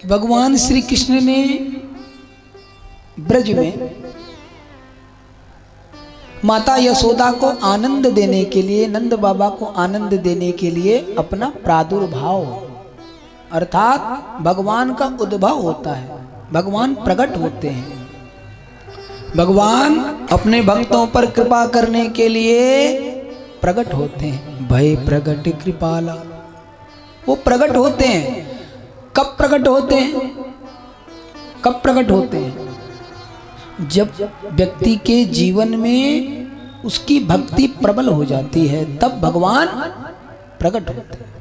भगवान श्री कृष्ण ने ब्रज में माता यशोदा को आनंद देने के लिए, नंद बाबा को आनंद देने के लिए अपना प्रादुर्भाव अर्थात भगवान का उद्भव होता है, भगवान प्रकट होते हैं। भगवान अपने भक्तों पर कृपा करने के लिए प्रकट होते हैं। भय प्रकट कृपाला, वो प्रकट होते हैं। कब प्रकट होते हैं? कब प्रकट होते हैं? जब व्यक्ति के जीवन में उसकी भक्ति प्रबल हो जाती है, तब भगवान प्रकट होते हैं।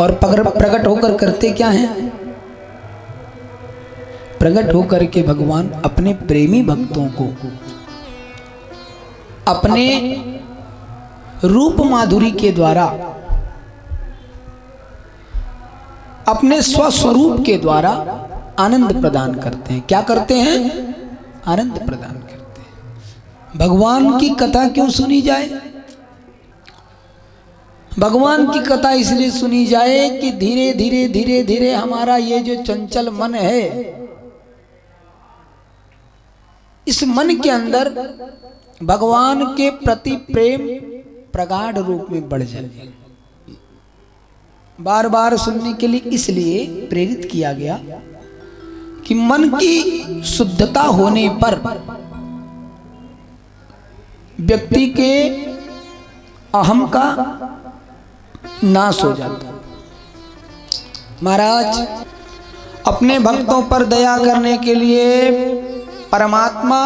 और प्रकट होकर करते क्या हैं? प्रकट होकर के भगवान अपने प्रेमी भक्तों को अपने रूप माधुरी के द्वारा, अपने स्वस्वरूप के द्वारा आनंद प्रदान करते हैं। क्या करते हैं? आनंद प्रदान करते हैं। भगवान की कथा क्यों सुनी जाए? भगवान की कथा इसलिए सुनी जाए कि धीरे धीरे धीरे धीरे हमारा ये जो चंचल मन है, इस मन के अंदर भगवान के प्रति प्रेम प्रगाढ़ रूप में बढ़ जाए। बार बार सुनने के लिए इसलिए प्रेरित किया गया कि मन की शुद्धता होने पर व्यक्ति के अहम का नाश हो जाता है। महाराज अपने भक्तों पर दया करने के लिए परमात्मा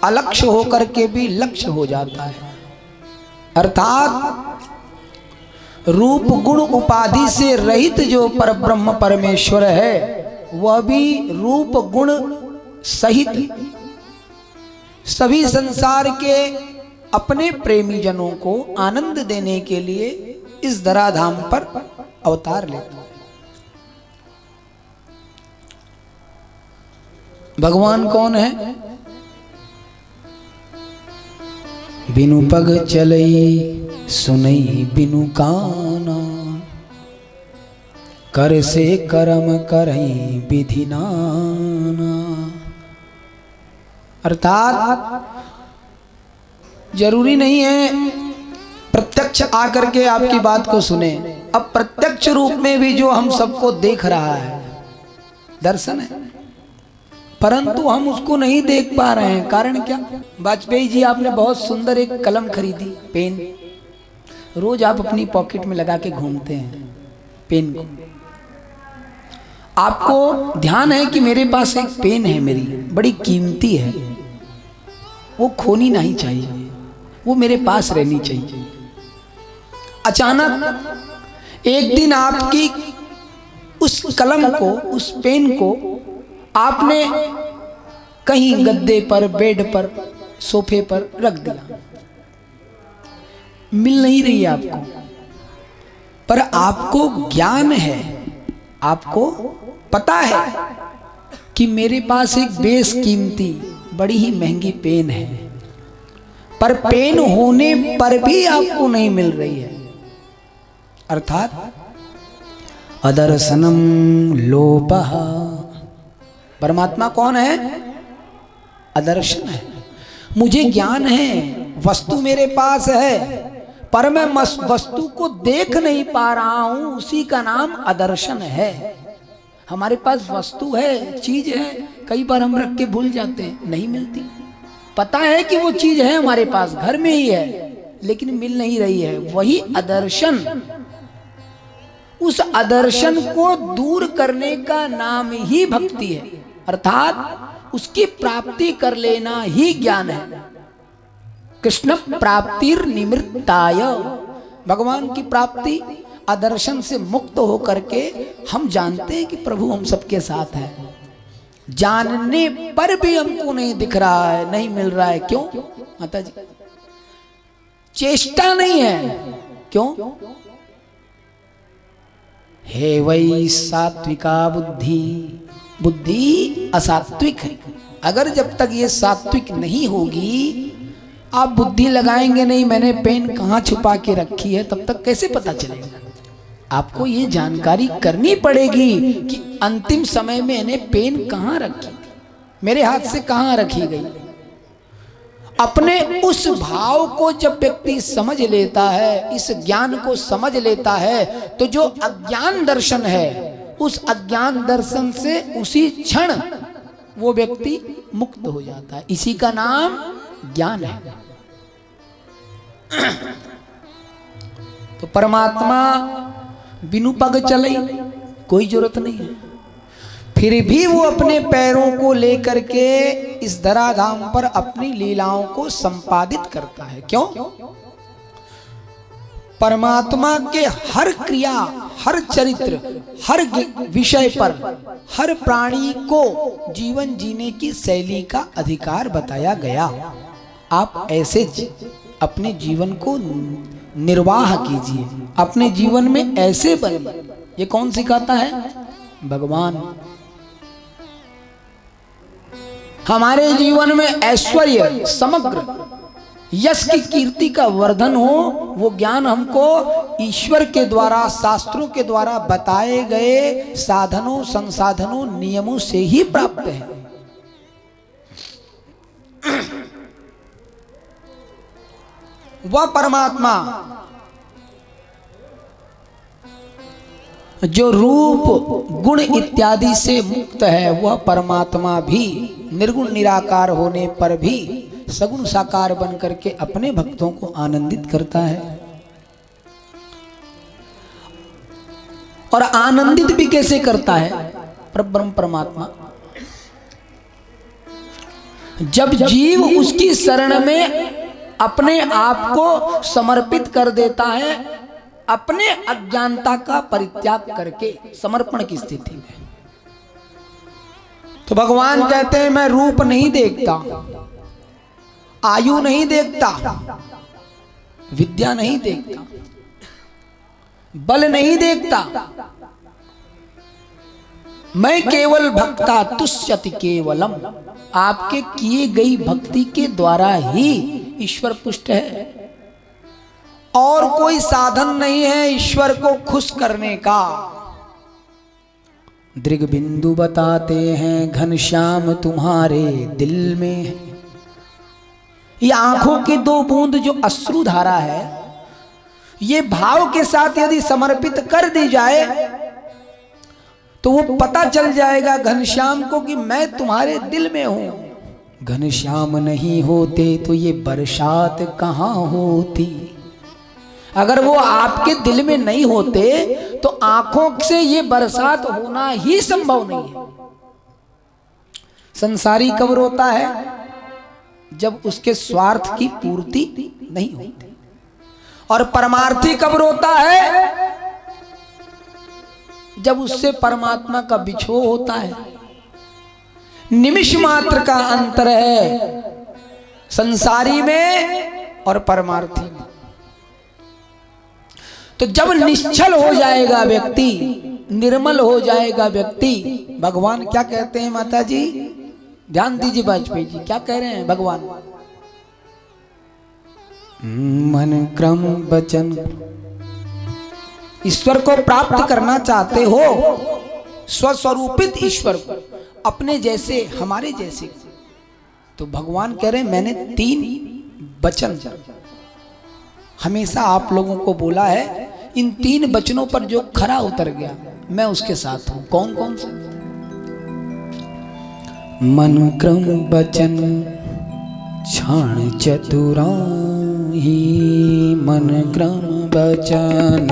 अलक्ष्य होकर के भी लक्ष्य हो जाता है, अर्थात रूप गुण उपाधि से रहित जो परब्रह्म परमेश्वर है, वह भी रूप गुण सहित सभी संसार के अपने प्रेमी जनों को आनंद देने के लिए इस धराधाम पर अवतार लेता है। भगवान कौन है? बिनु पग चलई सुनई बिनु काना, कर से कर्म करई विधि नाना। अर्थात जरूरी नहीं है प्रत्यक्ष आकर के आपकी बात को सुने। अब प्रत्यक्ष रूप में भी जो हम सबको देख रहा है दर्शन है, परंतु हम उसको नहीं देख पा रहे हैं। कारण क्या? वाजपेयी जी आपने बहुत सुंदर एक कलम खरीदी, पेन, रोज आप अपनी पॉकेट में लगा के घूमते हैं पेन को। आपको ध्यान है कि मेरे पास एक पेन है, मेरी बड़ी कीमती है, वो खोनी नहीं चाहिए, वो मेरे पास रहनी चाहिए। अचानक एक दिन आपकी उस कलम को, उस पेन को आपने कहीं गद्दे पर, बेड पर, सोफे पर रख दिया, मिल नहीं रही आपको, पर आपको ज्ञान है, आपको पता है कि मेरे पास एक बेशकीमती बड़ी ही महंगी पेन है, पर पेन होने पर भी आपको नहीं मिल रही है। अर्थात अदर्शनम लोभः। परमात्मा कौन है? अदर्शन है। मुझे ज्ञान है, वस्तु मेरे पास है, पर मैं वस्तु को देख नहीं पा रहा हूं, उसी का नाम अदर्शन है। हमारे पास वस्तु है, चीज है, कई बार हम रख के भूल जाते हैं, नहीं मिलती। पता है कि वो चीज है हमारे पास, घर में ही है, लेकिन मिल नहीं रही है। वही अदर्शन, उस अदर्शन को दूर करने का नाम ही भक्ति है, अर्थात उसकी प्राप्ति कर लेना ही ज्ञान है। कृष्ण प्राप्तिर निमित्ताय, भगवान की प्राप्ति अदर्शन से मुक्त होकर के हम जानते हैं कि प्रभु हम सबके साथ हैं, जानने पर भी हमको नहीं दिख रहा है, नहीं मिल रहा है। क्यों माता जी? चेष्टा नहीं है। क्यों? हे वही सात्विका बुद्धि, बुद्धि असात्विक है। अगर जब तक ये सात्विक नहीं होगी, आप बुद्धि लगाएंगे नहीं मैंने पेन कहाँ छुपा के रखी है, तब तक कैसे पता चलेगा? आपको ये जानकारी करनी पड़ेगी कि अंतिम समय में इन्हें पेन कहाँ रखी थी, मेरे हाथ से कहाँ रखी गई। अपने उस भाव को जब व्यक्ति समझ लेता है, इस ज्ञान को समझ लेता है, तो जो अज्ञान दर्शन है उस अज्ञान दर्शन से उसी क्षण वो व्यक्ति मुक्त हो जाता है। इसी का नाम ज्ञान है। तो परमात्मा बिनु पग चले कोई जरूरत नहीं है, फिर भी वो अपने पैरों को लेकर के इस धराधाम पर अपनी लीलाओं को संपादित करता है। क्यों? परमात्मा के हर क्रिया, हर चरित्र, हर विषय पर हर प्राणी को जीवन जीने की शैली का अधिकार बताया गया। आप ऐसे अपने जीवन को निर्वाह कीजिए, अपने जीवन में ऐसे बनिए। ये कौन सिखाता है? भगवान। हमारे जीवन में ऐश्वर्य, समग्र यश की कीर्ति का वर्धन हो, वो ज्ञान हमको ईश्वर के द्वारा, शास्त्रों के द्वारा बताए गए साधनों, संसाधनों, नियमों से ही प्राप्त है। वह परमात्मा जो रूप गुण इत्यादि से मुक्त है, वह परमात्मा भी निर्गुण निराकार होने पर भी सगुण साकार बन करके अपने भक्तों को आनंदित करता है। और आनंदित भी कैसे करता है? परब्रह्म परमात्मा जब जीव उसकी शरण में अपने आप को समर्पित कर देता है, अपने अज्ञानता का परित्याग करके समर्पण की स्थिति में, तो भगवान कहते हैं मैं रूप नहीं देखता, आयु नहीं देखता, विद्या नहीं देखता, बल नहीं देखता, मैं केवल भक्ता तुष्यति केवलम। आपके किए गई भक्ति के द्वारा ही ईश्वर पुष्ट है, और कोई साधन नहीं है ईश्वर को खुश करने का। दृग बिंदु बताते हैं घनश्याम तुम्हारे दिल में है। ये आंखों की दो बूंद जो अश्रु धारा है, ये भाव के साथ यदि समर्पित कर दी जाए तो वो पता चल जाएगा घनश्याम को कि मैं तुम्हारे दिल में हूं। घनश्याम नहीं होते तो ये बरसात कहां होती। अगर वो आपके दिल में नहीं होते तो आंखों से ये बरसात होना ही संभव नहीं है। संसारी कब रोता है? जब उसके स्वार्थ की पूर्ति नहीं होती। और परमार्थी कब रोता है? जब उससे परमात्मा का बिछोह होता है। निमिष मात्र का अंतर है संसारी में और परमार्थी में। तो जब निश्चल हो जाएगा व्यक्ति, निर्मल हो जाएगा व्यक्ति, भगवान क्या कहते हैं माता जी? ध्यान दीजिए वाजपेयी जी क्या कह रहे हैं भगवान। मन क्रम वचन, ईश्वर को प्राप्त करना चाहते हो, स्वस्वरूपित ईश्वर को, अपने जैसे, हमारे जैसे, तो भगवान कह रहे हैं मैंने 3 वचन हमेशा आप लोगों को बोला है। इन 3 वचनों पर जो खरा उतर गया मैं उसके साथ हूं। कौन कौन सा? मन क्रम वचन क्षण चतुराही, मन क्रम वचन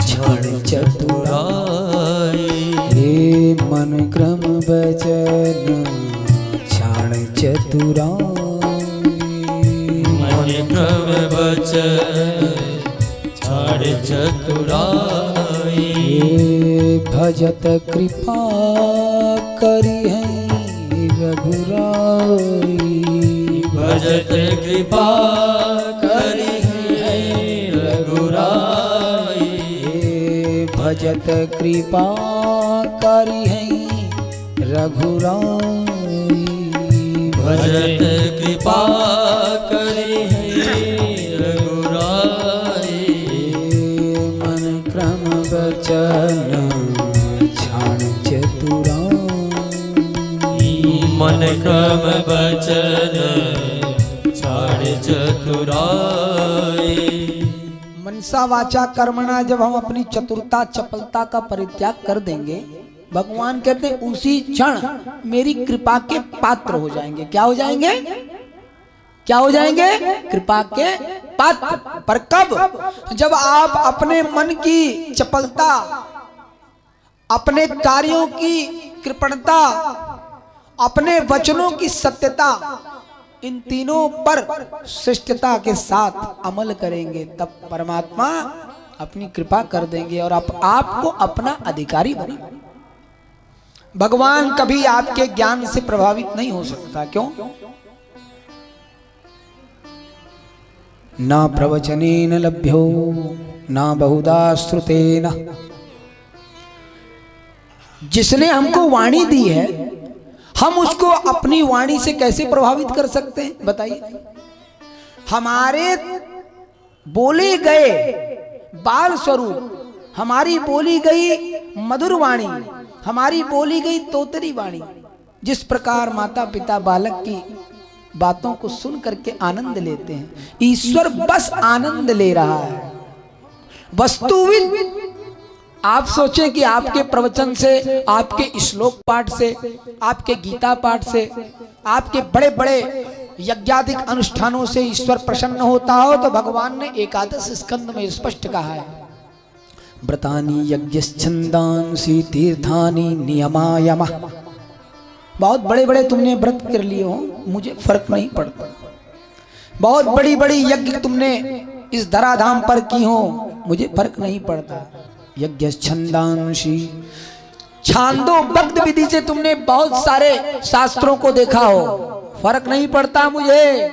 क्षण चतुराई, हे मन क्रम वचन क्षण चतुराई, मन क्रम वचन क्षण चतुराई, भजत कृपा करी है रघुराई, भजत कृपा करी है रघुराई, भजत कृपा करी है रघुराई, भजत कृपा करी है रघुराई, मन क्रम धर्म बचन छाड़ चतुराई। मनसा वाचा कर्मणा, जब हम अपनी चतुरता चपलता का परित्याग कर देंगे, भगवान कहते हैं उसी क्षण मेरी कृपा के पात्र हो जाएंगे। क्या हो जाएंगे? क्या हो जाएंगे? कृपा के पात्र। पर कब? जब आप अपने मन की चपलता, अपने कार्यों की कृपणता, अपने वचनों की सत्यता, इन तीनों पर शिष्टता के साथ अमल करेंगे, तब परमात्मा अपनी कृपा कर देंगे और आपको अपना अधिकारी बनाएंगे। भगवान कभी आपके ज्ञान से प्रभावित नहीं हो सकता। क्यों? न प्रवचनेन लभ्यो न बहुधा श्रुतेन। जिसने हमको वाणी दी है, हम उसको अपनी वाणी से कैसे प्रभावित कर सकते हैं? बताइए। हमारे बोले गए बाल स्वरूप, हमारी बोली गई मधुर वाणी, हमारी बोली गई तोतरी वाणी, जिस प्रकार माता पिता बालक की बातों को सुन करके आनंद लेते हैं, ईश्वर बस आनंद ले रहा है। वस्तुविद आप सोचें कि आपके प्रवचन से, आपके श्लोक पाठ से, आपके गीता पाठ से, आपके बड़े बड़े यज्ञादिक अनुष्ठानों से ईश्वर प्रसन्न होता हो, तो भगवान ने एकादश स्कंद में स्पष्ट कहा है, व्रतानि यज्ञश्छन्दांसि तीर्थानि नियमायमः। बहुत बड़े बड़े तुमने व्रत कर लिए हो, मुझे फर्क नहीं पड़ता। बहुत बड़ी बड़ी यज्ञ तुमने इस धराधाम पर की हो, मुझे फर्क नहीं पड़ता। यज्ञश्छन्दांसि, छांदोबद्ध विधि से तुमने बहुत सारे शास्त्रों को देखा हो, फर्क नहीं पड़ता मुझे।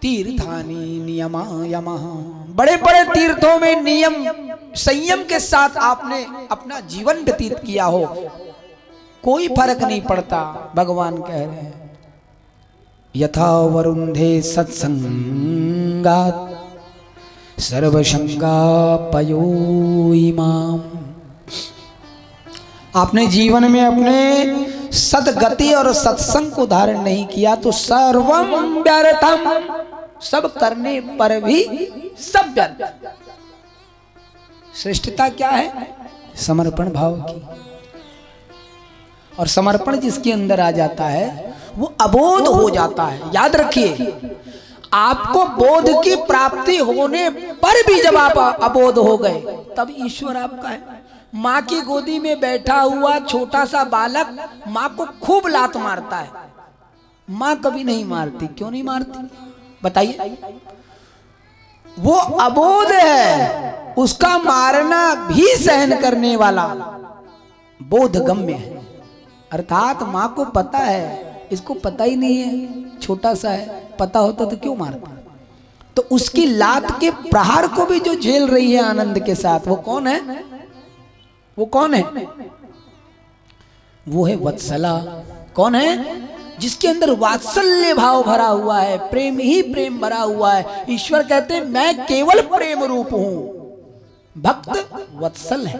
तीर्थानि नियमायमः, बड़े बड़े तीर्थों में नियम संयम के साथ आपने अपना जीवन व्यतीत किया हो, कोई फर्क नहीं पड़ता। भगवान कह रहे हैं यथा वरुंधे सत्संगात् सर्वसंगापयो इमाम। आपने जीवन में अपने सदगति और सत्संग को धारण नहीं किया तो सर्वम व्यर्थम, सब करने पर भी सब व्यर्थ। श्रेष्ठता क्या है? समर्पण भाव की। और समर्पण जिसके अंदर आ जाता है वो अबोध हो जाता है। याद रखिए, आपको बोध की प्राप्ति होने पर भी जब आप अबोध हो गए, तब ईश्वर आपका है। माँ की गोदी में बैठा हुआ छोटा सा बालक माँ को खूब लात मारता है, माँ कभी नहीं मारती। क्यों नहीं मारती? बताइए। वो अबोध है, उसका मारना भी सहन करने वाला बोधगम्य है। अर्थात माँ को पता है, इसको पता ही नहीं है, छोटा सा है, पता होता तो क्यों मारता। तो उसकी लात के प्रहार को भी जो झेल रही है आनंद के साथ, वो कौन है? वो कौन है? वो है वत्सला। कौन है? जिसके अंदर वात्सल्य भाव भरा हुआ है, प्रेम ही प्रेम भरा हुआ है। ईश्वर कहते हैं मैं केवल प्रेम रूप हूं, भक्त वत्सल है।